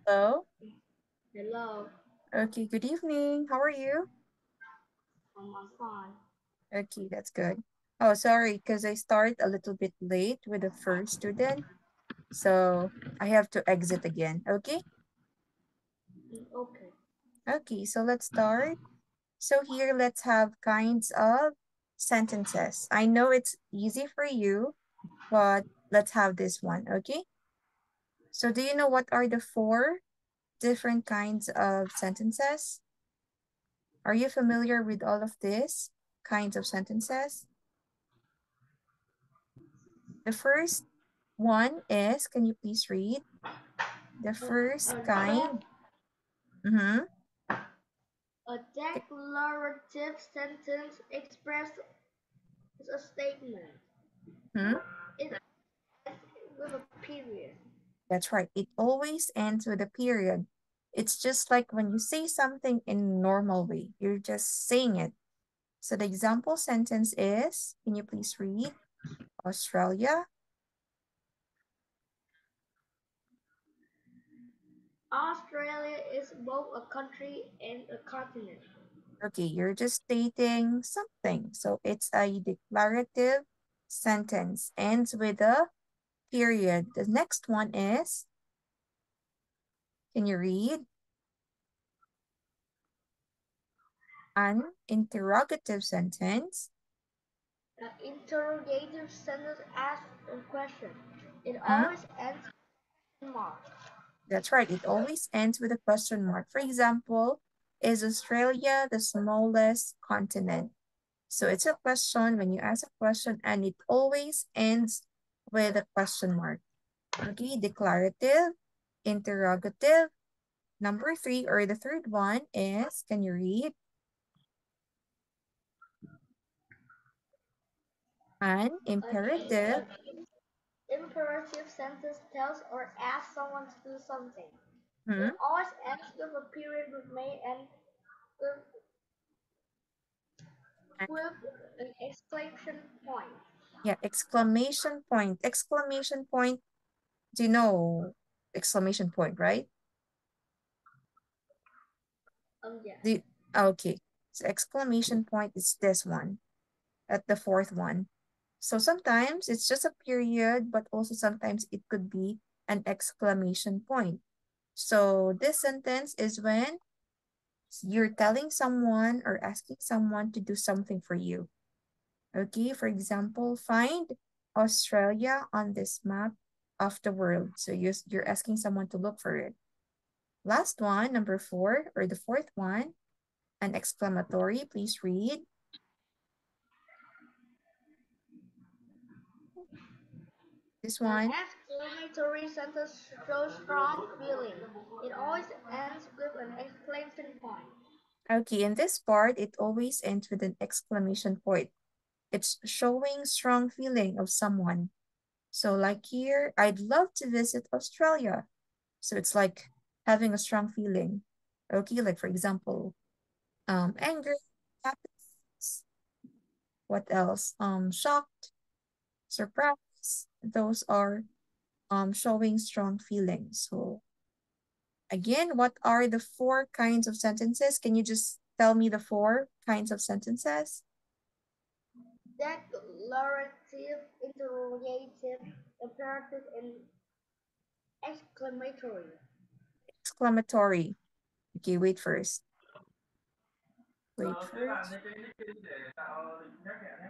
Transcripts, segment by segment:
Hello. Hello, Okay, good evening. How are you? I'm fine. Okay, that's good. Oh, sorry, because I start a little bit late with the first student. So I have to exit again. Okay? Okay. Okay, so let's start. So here, let's have kinds of sentences. I know it's easy for you, but let's have this one. Okay? So do you know what are the four different kinds of sentences? Are you familiar with all of these kinds of sentences? The first one is, can you please read? The A, first a, dec- kind. Mm-hmm. a declarative sentence expresses a statement. Hmm. It ends with a period. That's right. It always ends with a period. It's just like when you say something in normal way, you're just saying it. So the example sentence is, can you please read? Australia. Australia is both a country and a continent. Okay, you're just stating something. So it's a declarative sentence, ends with a period. The next one is, can you read? An interrogative sentence. An interrogative sentence asks a question. It Mhm. always ends in mark. That's right. It always ends with a question mark. For example, is Australia the smallest continent? So it's a question when you ask a question and it always ends with a question mark. Okay, declarative, interrogative. Number three or the third one is, can you read? An An imperative. imperative sentence tells or asks someone to do something. It Hmm. always ends with a period with may and with, with an exclamation point. Yeah, exclamation point. Exclamation point. Do you know exclamation point, right? Yes. The okay. So exclamation point is this one at the fourth one. So sometimes it's just a period, but also sometimes it could be an exclamation point. So this sentence is when you're telling someone or asking someone to do something for you. Okay, for example, find Australia on this map of the world. So you're asking someone to look for it. Last one, number four, or the fourth one, an exclamatory. Please read. This An one. exclamatory sentence shows strong feeling. It always ends with an exclamation point. Okay, in this part, it always ends with an exclamation point. It's showing strong feeling of someone. So like here, I'd love to visit Australia. So it's like having a strong feeling. Okay, like for example, anger, happiness, what else? Shocked, surprise. Those are showing strong feelings. So again, what are the four kinds of sentences? Can you just tell me the four kinds of sentences? Declarative, interrogative, imperative, and exclamatory. Exclamatory. Okay, wait first. Wait Chế làm first. cái kia để tạo định nhắc nhẹ nhé.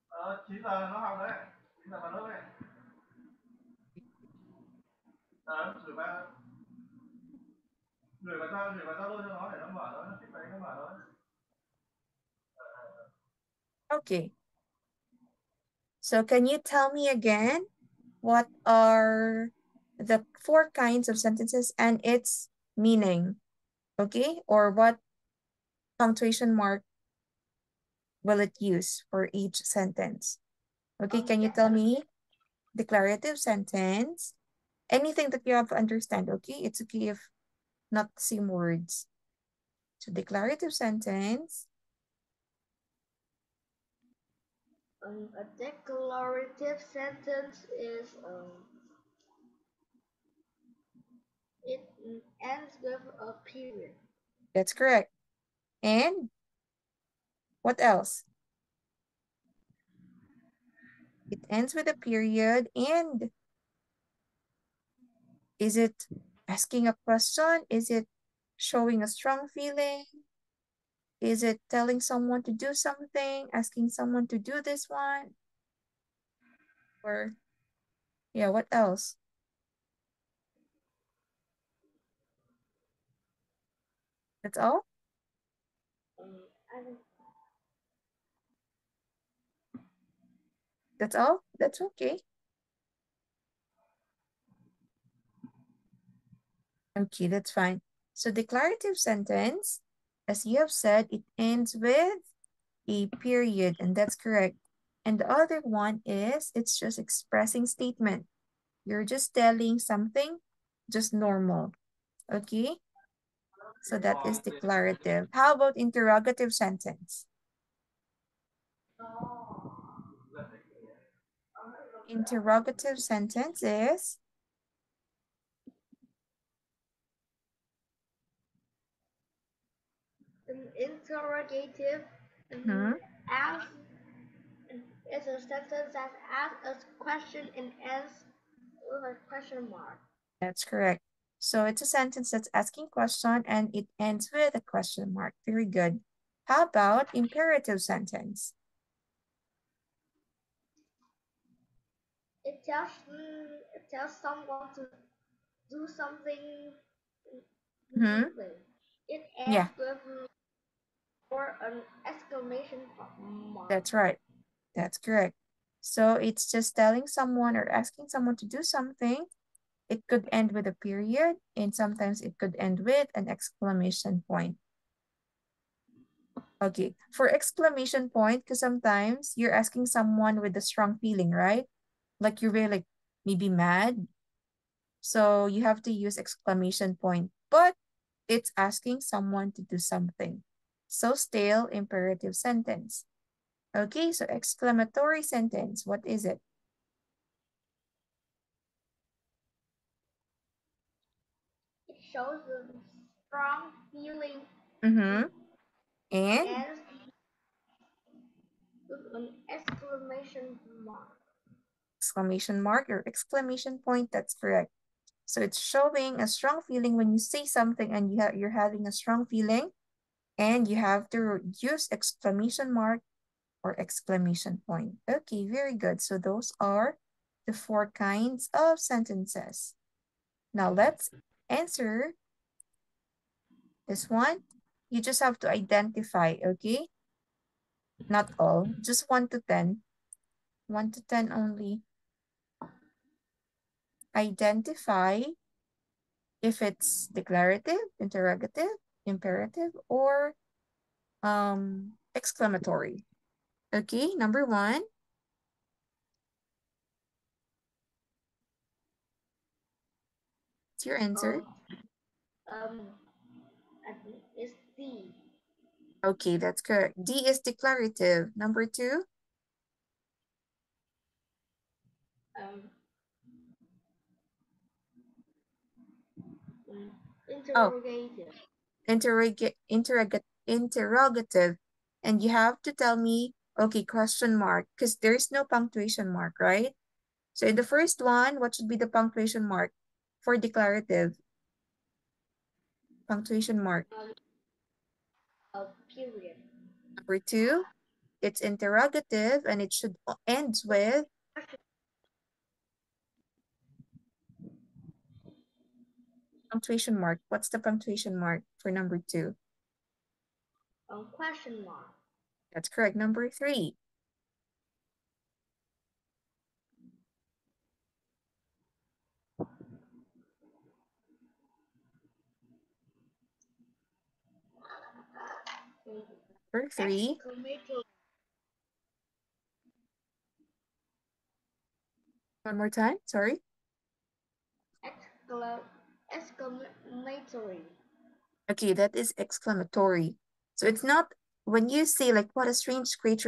Ờ, 9 giờ nó học đấy. 9 giờ vào lớp đấy. Ờ, gửi vào Zalo cho nó để nó mở nó thích đấy nó mở nó. Okay. So can you tell me again what are the four kinds of sentences and its meaning? Okay? Or what punctuation mark will it use for each sentence? Okay, can you Yes. tell me declarative sentence? Anything that you have to understand, okay? It's okay if not the same words. So declarative sentence. A declarative sentence is it ends with a period. That's correct. And what else? It ends with a period. And is it asking a question? Is it showing a strong feeling? Is it telling someone to do something? Asking someone to do this one? Or, yeah, what else? That's all? I don't That's all? That's okay. Okay, that's fine. So declarative sentence, as you have said, it ends with a period, and that's correct. And the other one is, it's just expressing statement. You're just telling something, just normal. Okay? So that is declarative. How about interrogative sentence? Interrogative sentence is, An interrogative hmm, ask is a sentence that asks a question and ends with a question mark. that's correct. So it's a sentence that's asking question and it ends with a question mark. Very good. How about imperative sentence? It tells someone to do something Hmm. immediately. It ends Yeah, with or an exclamation mark. that's right. That's correct. So it's just telling someone or asking someone to do something. It could end with a period, and sometimes it could end with an exclamation point. Okay, for exclamation point, because sometimes you're asking someone with a strong feeling, right? Like you're very like maybe mad. So you have to use exclamation point, but it's asking someone to do something. So still imperative sentence. Okay, so exclamatory sentence, what is it? It shows a strong feeling Mm-hmm. And ends with an exclamation mark. exclamation mark or exclamation point, that's correct. So it's showing a strong feeling when you say something and you're having a strong feeling, and you have to use exclamation mark or exclamation point. Okay, very good. So those are the four kinds of sentences. Now let's answer this one. You just have to identify, okay? Not all, just 1 to 10. 1 to 10 only. Identify if it's declarative, interrogative, imperative, or exclamatory. Okay, number 1, it's your answer. Um, I think it's D. Okay, that's correct. D is declarative. Number 2, Um, oh, interrogative. interrogative. And you have to tell me, okay, question mark, because there's no punctuation mark, right? So in the first one, what should be the punctuation mark for declarative? Punctuation mark. A period. Number 2, it's interrogative and it should end with punctuation mark. What's the punctuation mark for number 2? Question mark. That's correct. Number 3, number 3. Exclamation. One more time, sorry. Exclamatory. Okay, that is exclamatory. So it's not when you say like what a strange creature